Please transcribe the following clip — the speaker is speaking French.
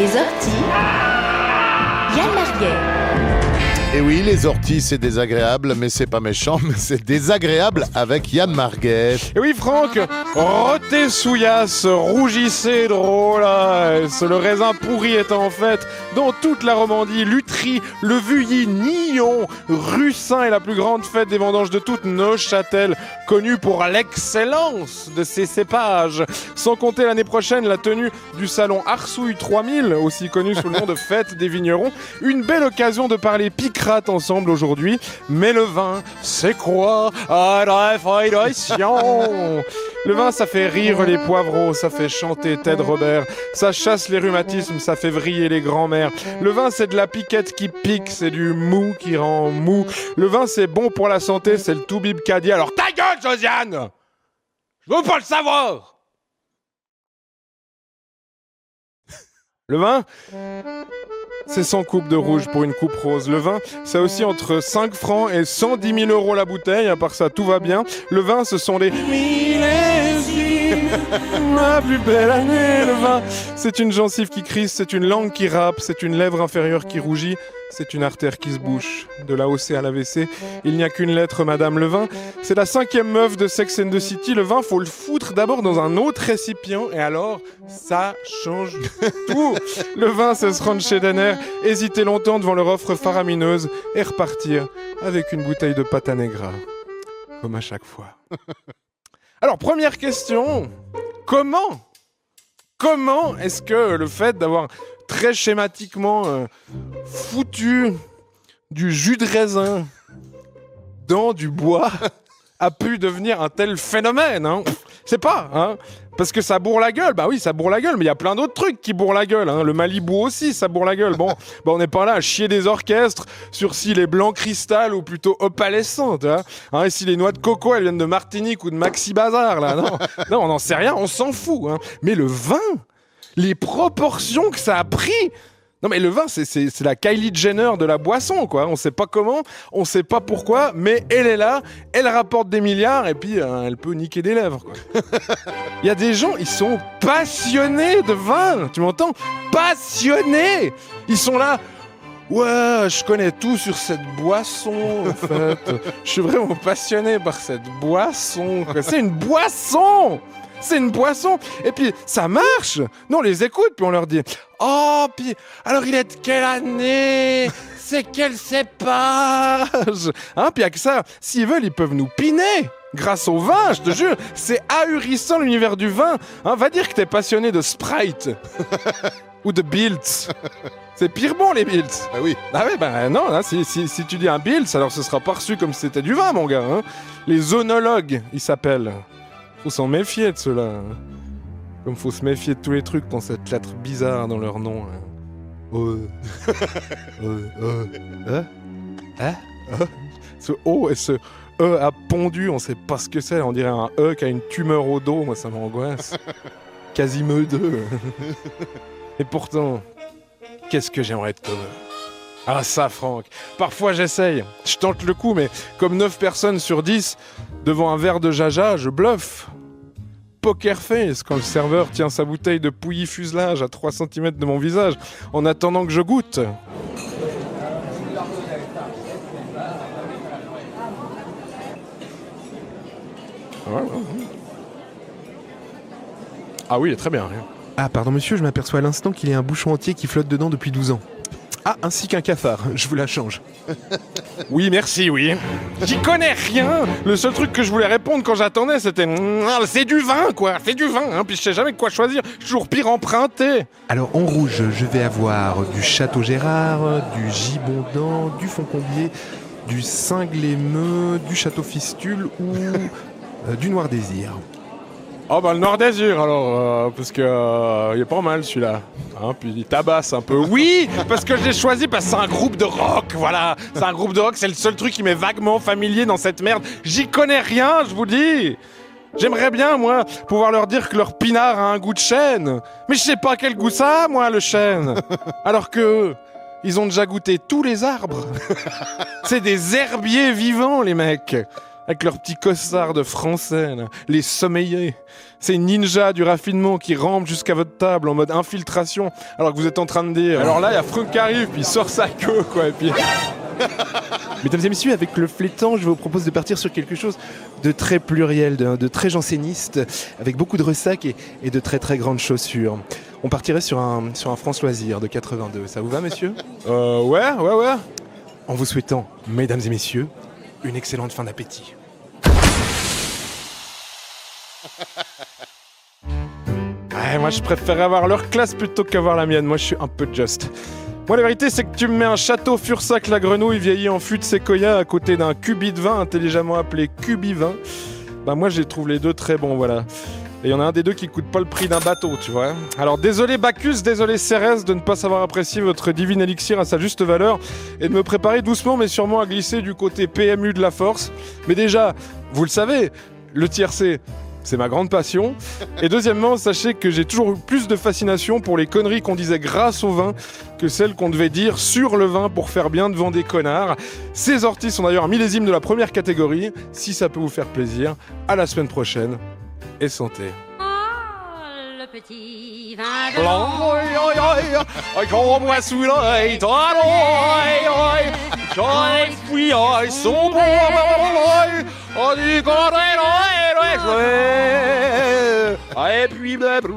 Les orties, Yann Marguet. Et oui, les orties, c'est désagréable, mais c'est pas méchant, mais c'est désagréable avec Yann Marguet. Et oui, Franck, rôtez souillasse, rougissez drôle, le raisin pourri est en fait dans toute la Romandie, Lutry, le Vuilly, Nyon, Russin est la plus grande fête des vendanges de toute Neuchâtel, connue pour l'excellence de ses cépages. Sans compter l'année prochaine la tenue du salon Arsouille 3000, aussi connu sous le nom de fête des vignerons. Une belle occasion de parler picrate ensemble aujourd'hui. Mais le vin, c'est quoi? Le vin, ça fait rire les poivreaux, ça fait chanter Ted Robert, ça chasse les rhumatismes, ça fait vriller les grands-mères. Le vin, c'est de la piquette qui pique, c'est du mou qui rend mou. Le vin, c'est bon pour la santé, c'est le Toubib Cadier. Alors ta gueule, Josiane! Je veux pas le savoir! Le vin, c'est 100 coupes de rouge pour une coupe rose. Le vin, c'est aussi entre 5 francs et 110 000 euros la bouteille. À part ça, tout va bien. Le vin, ce sont les millésimes, ma plus belle année. Le vin, c'est une gencive qui crisse, c'est une langue qui râpe, c'est une lèvre inférieure qui rougit, c'est une artère qui se bouche. De l'AOC à l'AVC, il n'y a qu'une lettre, Madame. Le vin, c'est la 5e meuf de Sex and the City. Le vin, faut le foutre d'abord dans un autre récipient et alors, ça change tout. Le vin, c'est se rendre chez Denner, hésiter longtemps devant leur offre faramineuse et repartir avec une bouteille de pâte à negra. Comme à chaque fois. Alors, première question. Comment est-ce que le fait d'avoir très schématiquement foutu du jus de raisin dans du bois a pu devenir un tel phénomène, hein? C'est pas, hein? Parce que ça bourre la gueule, bah oui, ça bourre la gueule, mais il y a plein d'autres trucs qui bourrent la gueule, hein. Le Malibu aussi, ça bourre la gueule. Bon, bah on n'est pas là à chier des orchestres sur si les blancs cristal ou plutôt opalescents, hein. Et si les noix de coco, elles viennent de Martinique ou de Maxi Bazar, là, non, non, on n'en sait rien, on s'en fout, hein. Mais le vin, les proportions que ça a pris. Non mais le vin, c'est la Kylie Jenner de la boisson, quoi. On sait pas comment, on sait pas pourquoi, mais elle est là, elle rapporte des milliards et puis elle peut niquer des lèvres, quoi. Il y a des gens, ils sont passionnés de vin, tu m'entends? Passionnés! Ils sont là, ouais, je connais tout sur cette boisson, en fait. Je suis vraiment passionné par cette boisson, quoi. C'est une boisson! C'est une boisson. Et puis, ça marche. Nous, on les écoute, puis on leur dit « Oh, puis, alors il est de quelle année? C'est quel cépage ?» Hein, puis avec ça, s'ils veulent, ils peuvent nous piner. Grâce au vin, je te jure. C'est ahurissant, l'univers du vin. Hein, va dire que t'es passionné de Sprite. Ou de Biltz. C'est pire bon, les Biltz. Ah oui. Ah oui, ben non, hein, si tu dis un Biltz, alors ce sera pas reçu comme si c'était du vin, mon gars. Hein. Les œnologues, ils s'appellent. Faut s'en méfier de ceux-là. Comme faut se méfier de tous les trucs qui ont cette lettre bizarre dans leur nom. Ce O et ce E a pondu, on sait pas ce que c'est. On dirait un E qui a une tumeur au dos. Moi, ça m'angoisse. Quasimodo. Et pourtant, qu'est-ce que j'aimerais être comme eux. Ah ça, Franck. Parfois, j'essaye. Je tente le coup, mais comme 9 personnes sur 10, devant un verre de jaja, je bluffe. Poker face, quand le serveur tient sa bouteille de pouilly fuselage à 3 cm de mon visage, en attendant que je goûte. Ah oui, il est très bien. Ah, pardon monsieur, je m'aperçois à l'instant qu'il y a un bouchon entier qui flotte dedans depuis 12 ans. Ah, ainsi qu'un cafard, je vous la change. Oui, merci, oui. J'y connais rien. Le seul truc que je voulais répondre quand j'attendais, c'était « C'est du vin, quoi, c'est du vin, hein. » Puis je sais jamais quoi choisir, toujours pire emprunté. Alors, en rouge, je vais avoir du Château Gérard, du Gibondan, du Foncombier, du Saint-Glémeux, du Château Fistule ou du Noir Désir. Oh bah le Noir Désir alors, parce que il est pas mal celui-là. Hein, puis il tabasse un peu. Oui, parce que je l'ai choisi parce que c'est un groupe de rock, voilà. C'est un groupe de rock, c'est le seul truc qui m'est vaguement familier dans cette merde. J'y connais rien, je vous dis. J'aimerais bien, moi, pouvoir leur dire que leur pinard a un goût de chêne. Mais je sais pas quel goût ça a, moi, le chêne. Alors que ils ont déjà goûté tous les arbres. C'est des herbiers vivants, les mecs. avec leurs petits costards de français, là, les sommeillés. Ces ninjas du raffinement qui rampent jusqu'à votre table en mode infiltration, alors que vous êtes en train de dire. Alors là, il y a Franck qui arrive, puis il sort sa queue, quoi, et puis... Mesdames et messieurs, avec le flétan, je vous propose de partir sur quelque chose de très pluriel, de très janséniste, avec beaucoup de ressac et de très très grandes chaussures. On partirait sur un France Loisir de 82. Ça vous va, monsieur? Ouais. En vous souhaitant, mesdames et messieurs, une excellente fin d'appétit. Ouais, moi je préfère avoir leur classe plutôt qu'avoir la mienne, moi je suis un peu just. Moi la vérité c'est que tu me mets un château Fursac la grenouille vieilli en fût de séquoia à côté d'un cubi de vin intelligemment appelé cubi-vin. Bah moi je les trouve les deux très bons, voilà. Et il y en a un des deux qui coûte pas le prix d'un bateau, tu vois. Alors désolé Bacchus, désolé Cérès de ne pas savoir apprécier votre divine élixir à sa juste valeur et de me préparer doucement mais sûrement à glisser du côté PMU de la force. Mais déjà, vous le savez, le tiercé, c'est ma grande passion. Et deuxièmement, sachez que j'ai toujours eu plus de fascination pour les conneries qu'on disait grâce au vin que celles qu'on devait dire sur le vin pour faire bien devant des connards. Ces orties sont d'ailleurs un millésime de la première catégorie. Si ça peut vous faire plaisir, à la semaine prochaine. Et santé. Le petit vin blanc. Comme-moi sous l'œil, son et puis blablu.